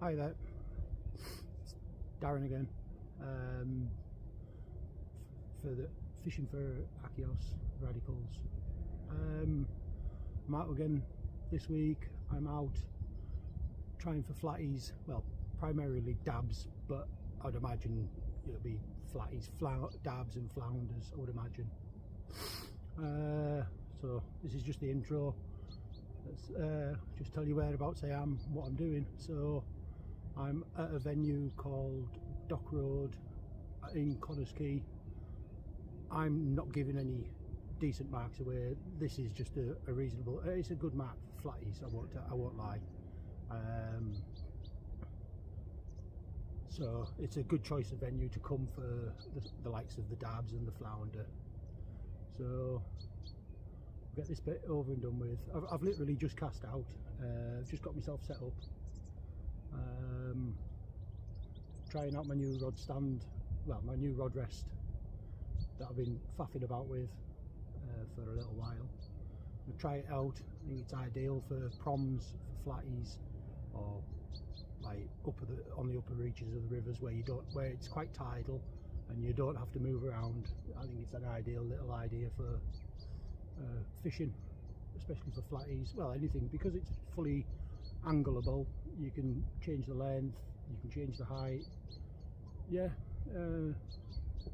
Hi there, it's Darren again, for the fishing for Achios radicals. I'm out again this week. I'm out trying for flatties, well, primarily dabs, but I'd imagine it'll be flatties, dabs and flounders, I would imagine. So this is just the intro. Let's just tell you whereabouts I am, what I'm doing. So I'm at a venue called Dock Road in Connors Quay. I'm not giving any decent marks away. This is just a reasonable, it's a good mark for flatties, I won't lie. So it's a good choice of venue to come for the likes of the dabs and the flounder. So I'll get this bit over and done with. I've literally just cast out, just got myself set up, trying out my new rod stand, well, my new rod rest that I've been faffing about with for a little while. I'll try it out. I think it's ideal for proms, for flatties, or like on the upper reaches of the rivers where it's quite tidal and you don't have to move around. I think it's an ideal little idea for fishing, especially for flatties. Well, anything, because it's fully angleable. You can change the length, you can change the height. Yeah,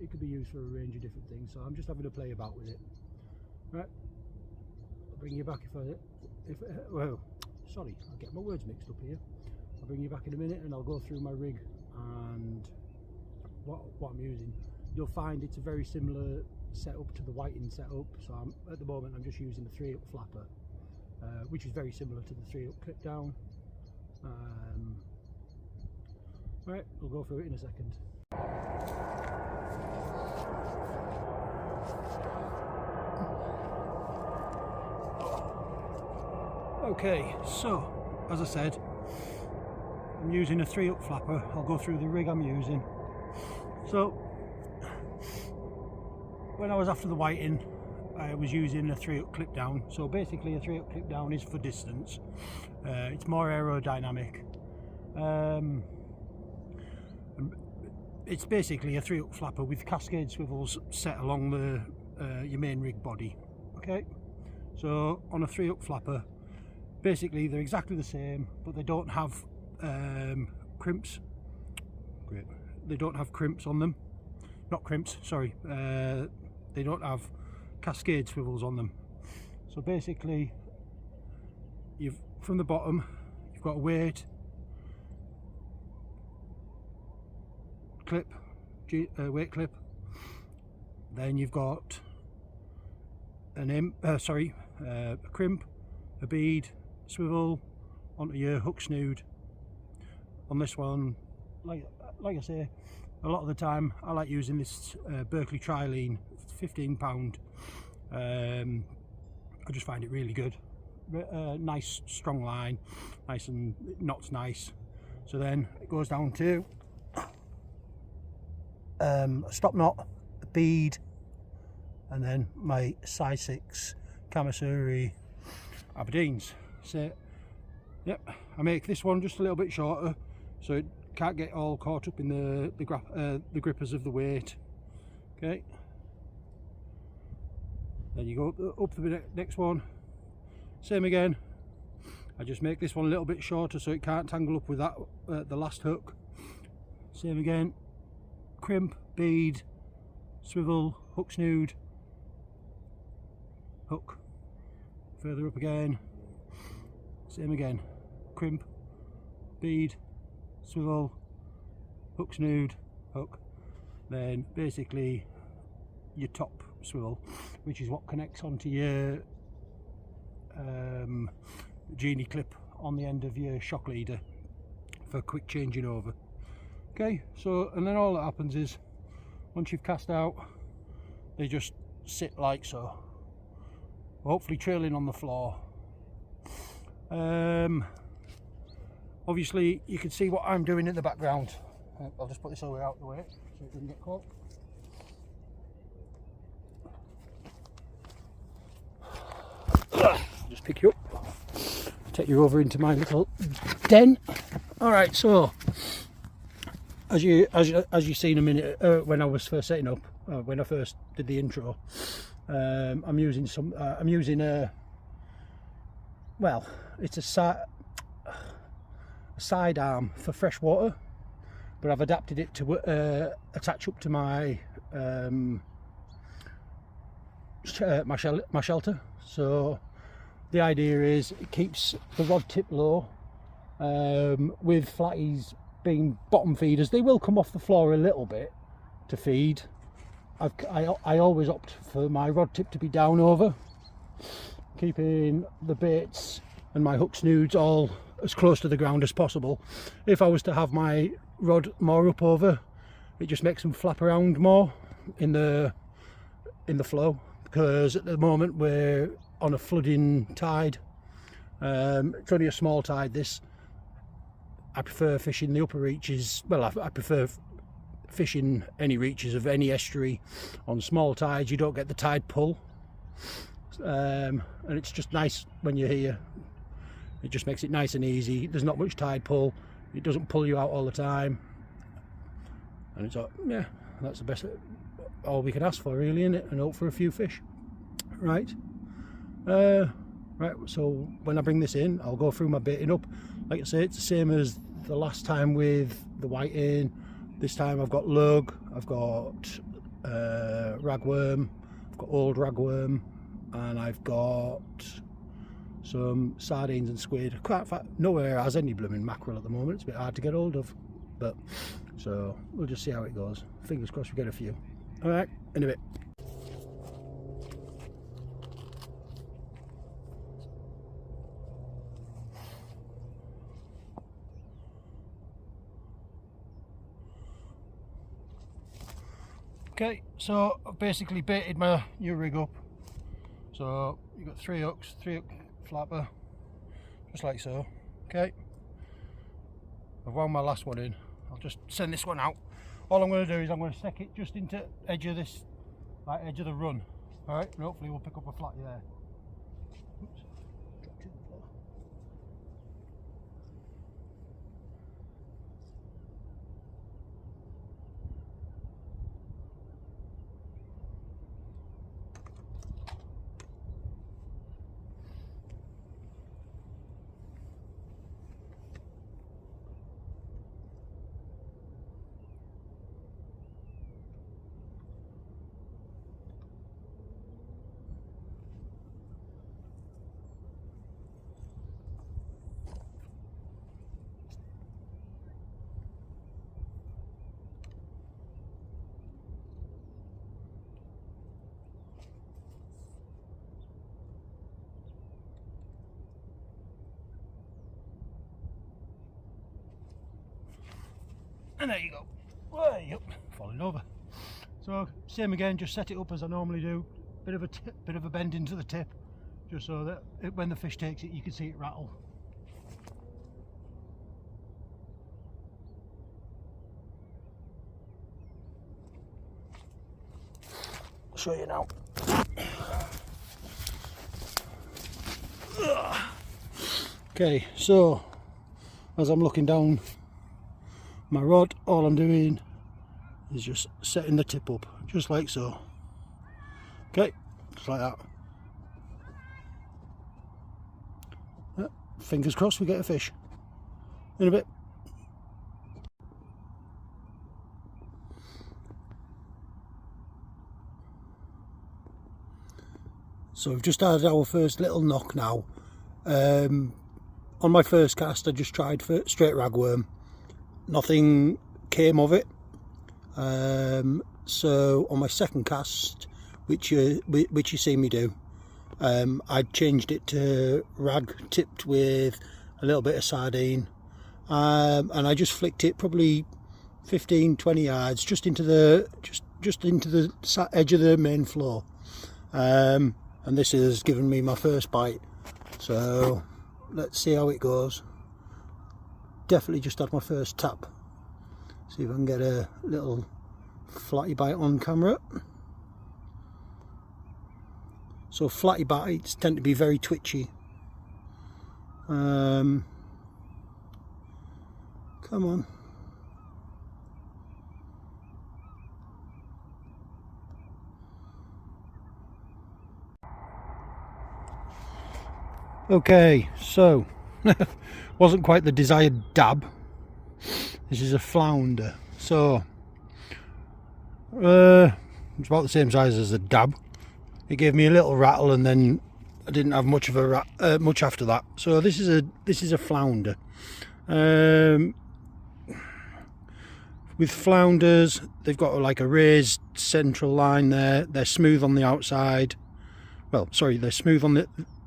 it could be used for a range of different things. So I'm just having to play about with it. Right, I'll bring you back well, sorry, I'll get my words mixed up here. I'll bring you back in a minute and I'll go through my rig and what I'm using. You'll find it's a very similar setup to the whiting setup. So at the moment I'm just using the 3-up flapper, which is very similar to the 3-up clip down. Right, we'll go through it in a second. Okay, so as I said, I'm using a 3-up flapper. I'll go through the rig I'm using. So when I was after the whiting, I was using a 3-up clip down. So basically a 3-up clip down is for distance. It's more aerodynamic. It's basically a 3-up flapper with cascade swivels set along the your main rig body. Okay, so on a 3-up flapper, basically they're exactly the same, but they don't have crimps. Great. They don't have crimps on them. Not crimps, sorry. They don't have cascade swivels on them. So basically, from the bottom, you've got a weight clip, weight clip. Then you've got a crimp, a bead, swivel onto your hook snood. On this one, like I say, a lot of the time I like using this Berkeley Trilene, £15. I just find it really good. Nice strong line, nice and knots nice. So then it goes down to a stop knot, a bead, and then my size 6 Kamasuri Aberdeens. So yep, I make this one just a little bit shorter so it can't get all caught up in the grippers of the weight. Okay, then you go up to the next one, same again. I just make this one a little bit shorter so it can't tangle up with that the last hook. Same again, crimp, bead, swivel, hook snood, hook. Further up again, same again, crimp, bead, swivel, hook snood, hook. Then basically your top swivel, which is what connects onto your genie clip on the end of your shock leader for quick changing over. Okay, so and then all that happens is once you've cast out, they just sit like so, hopefully trailing on the floor. Obviously you can see what I'm doing in the background. I'll just put this over out of the way so it doesn't get caught. Just pick you up, take you over into my little den All right, so as you seen a minute when I was first setting up, when I first did the intro, I'm using a, well, it's a side arm for fresh water, but I've adapted it to attach up to my my shelter. So the idea is it keeps the rod tip low. With flatties being bottom feeders, they will come off the floor a little bit to feed. I always opt for my rod tip to be down over, keeping the baits and my hook snoods all as close to the ground as possible. If I was to have my rod more up over, it just makes them flap around more in the flow, because at the moment we're on a flooding tide. It's only a small tide, this. I prefer fishing the upper reaches. Well, I prefer fishing any reaches of any estuary. On small tides you don't get the tide pull, and it's just nice when you're here. It just makes it nice and easy. There's not much tide pull, it doesn't pull you out all the time, and it's like, yeah, that's the best, all we can ask for really, isn't it? And hope for a few fish. Right, right, so when I bring this in, I'll go through my baiting up. Like I say, it's the same as the last time with the whiting. This time I've got lug, I've got ragworm, I've got old ragworm, and I've got some sardines and squid. Nowhere has any blooming mackerel at the moment. It's a bit hard to get hold of, but so we'll just see how it goes. Fingers crossed we get a few. All right, in a bit. Okay, so I've basically baited my new rig up. So you've got 3 hooks, 3 hook flapper, just like so. Okay, I've wound my last one in. I'll just send this one out. All I'm going to do is I'm going to stick it just into edge of this, like edge of the run. All right, and hopefully we'll pick up a flatty there. Oops, dropped it on the floor. And there you go. Way up, falling over. So same again, just set it up as I normally do. Bit of a bend into the tip, just so that when the fish takes it, you can see it rattle. I'll show you now. Okay, so as I'm looking down my rod, all I'm doing is just setting the tip up, just like so. Okay, just like that. Fingers crossed we get a fish. In a bit. So we've just had our first little knock now. On my first cast I just tried for straight ragworm. Nothing came of it. So on my second cast, which you see me do, I changed it to rag tipped with a little bit of sardine, and I just flicked it probably 15-20 yards just into the edge of the main floor, and this has given me my first bite. So let's see how it goes. Definitely just had my first tap. See if I can get a little flatty bite on camera. So flatty bites tend to be very twitchy. Come on. Okay, so wasn't quite the desired dab. This is a flounder, so it's about the same size as a dab. It gave me a little rattle, and then I didn't have much of a much after that. So this is a flounder. With flounders, they've got like a raised central line there. They're smooth on the outside. Well, sorry, they're smooth on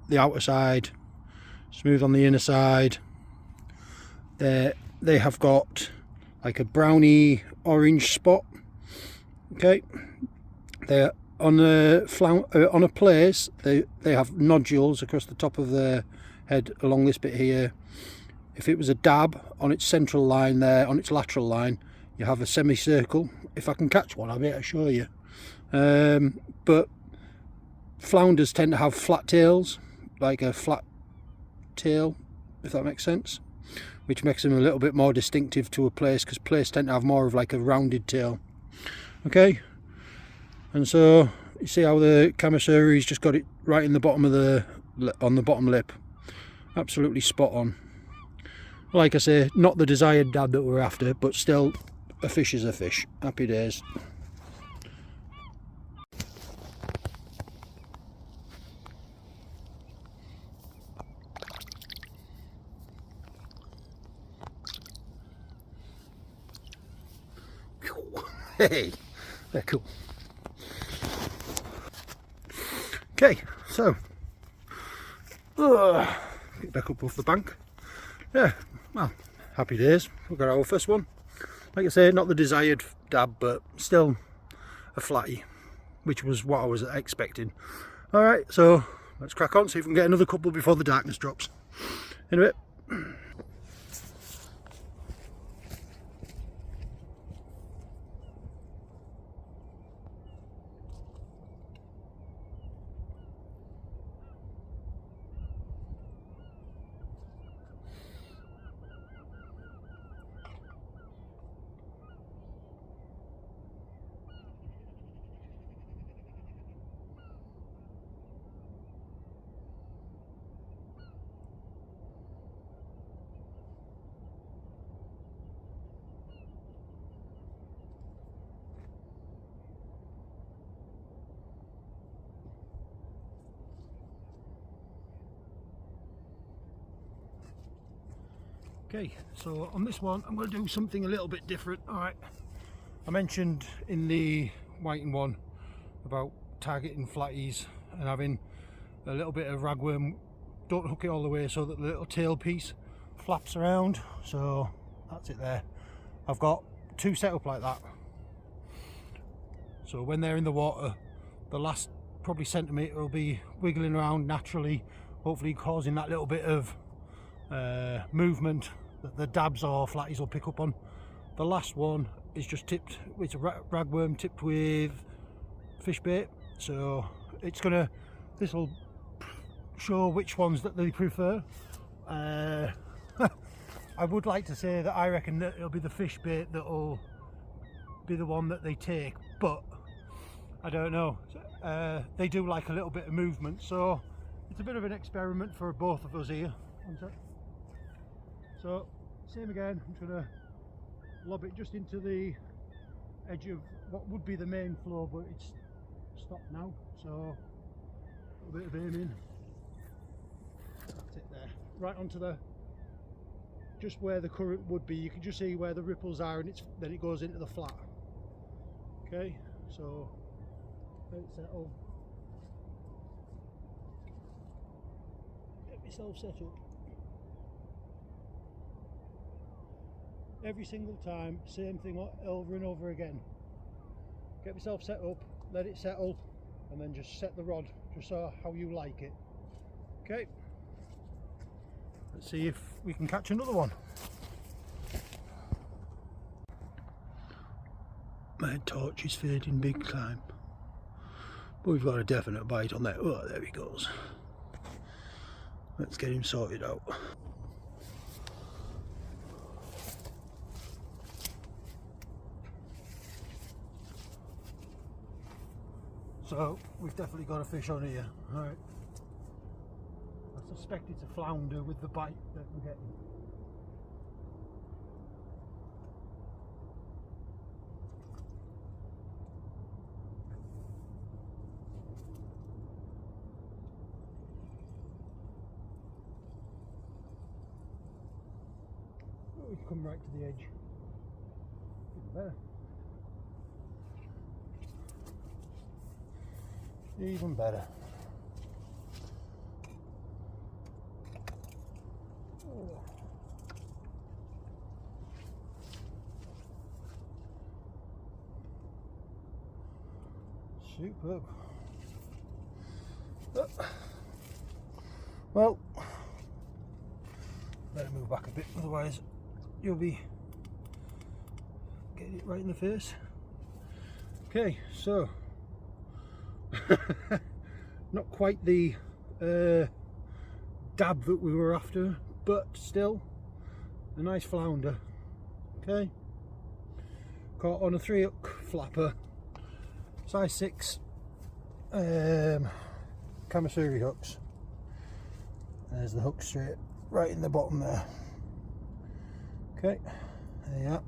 the outer side, smooth on the inner side. They have got like a browny orange spot. Okay, they're on a place. They have nodules across the top of their head along this bit here. If it was a dab, on its central line there, on its lateral line, you have a semicircle. If I can catch one, I'll be able to show you. But flounders tend to have flat tails, like a flat tail, if that makes sense, which makes them a little bit more distinctive to a plaice, because plaice tend to have more of like a rounded tail. Okay, and so you see how the Camassuri's just got it right in the bottom of on the bottom lip. Absolutely spot on. Like I say, not the desired dab that we're after, but still, a fish is a fish. Happy days. Hey, they're cool. Okay, so get back up off the bank. Yeah, well, happy days. We've got our first one. Like I say, not the desired dab, but still a flatty, which was what I was expecting. Alright, so let's crack on, see if we can get another couple before the darkness drops. In a bit. Okay, so on this one I'm going to do something a little bit different. Alright, I mentioned in the whiting one about targeting flatties and having a little bit of ragworm. Don't hook it all the way so that the little tail piece flaps around, so that's it there. I've got two set up like that, so when they're in the water, the last probably centimetre will be wiggling around naturally, hopefully causing that little bit of movement that the dabs or flatties will pick up on. The last one is just tipped, it's a ragworm tipped with fish bait, so this will show which ones that they prefer. I would like to say that I reckon that it'll be the fish bait that'll be the one that they take, but I don't know. They do like a little bit of movement, so it's a bit of an experiment for both of us here. So same again, I'm just going to lob it just into the edge of what would be the main flow, but it's stopped now, so a little bit of aiming. That's it there, right onto just where the current would be. You can just see where the ripples are, and then it goes into the flat. Okay, so let it settle. Get myself set up. Every single time, same thing over and over again. Get myself set up, let it settle, and then just set the rod just so how you like it. Okay, let's see if we can catch another one. My torch is fading big time, but we've got a definite bite on that. Oh, there he goes. Let's get him sorted out. So we've definitely got a fish on here. Alright. I suspect it's a flounder with the bite that we're getting. We've come right to the edge. Even better. Even better. Oh. Superb. Well, better move back a bit, otherwise you'll be getting it right in the face. Okay, so not quite the dab that we were after, but still a nice flounder. Okay, caught on a 3-hook flapper, size 6 Kamasuri hooks. There's the hook straight right in the bottom there. Okay, there you are,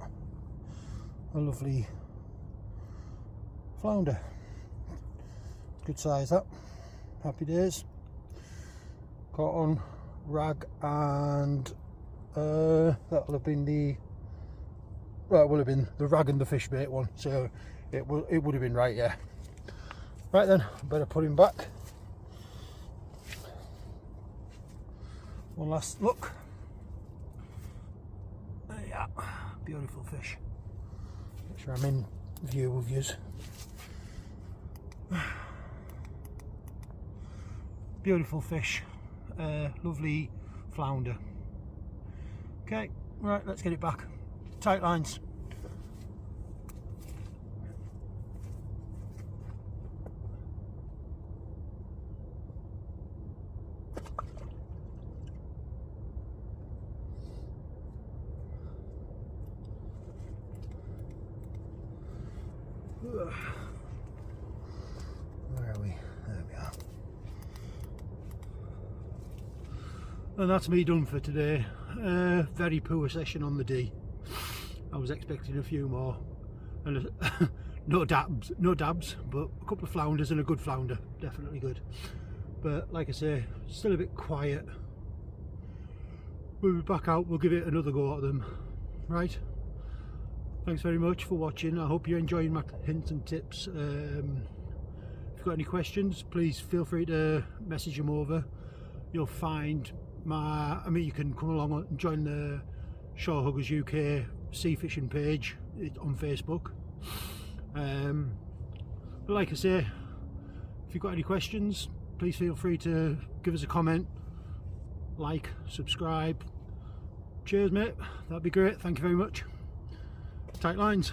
a lovely flounder. Good size that. Happy days. Caught on rag, and that'll have been the, well, it will have been the rag and the fish bait one, so it would have been right, yeah. Right then, better put him back. One last look. There you are. Beautiful fish. Make sure I'm in view of yous. Beautiful fish, lovely flounder. Okay, right, let's get it back. Tight lines. Where are we? There we are. And that's me done for today. Very poor session on the Dee. I was expecting a few more, and no dabs, but a couple of flounders and a good flounder, definitely good. But like I say, still a bit quiet. We'll be back out, we'll give it another go at them. Right, thanks very much for watching. I hope you're enjoying my hints and tips. If you've got any questions, please feel free to message them over. You'll find you can come along and join the Shore Huggers UK sea fishing page on Facebook. But like I say, if you've got any questions, please feel free to give us a comment, like, subscribe. Cheers mate, that'd be great, thank you very much. Tight lines.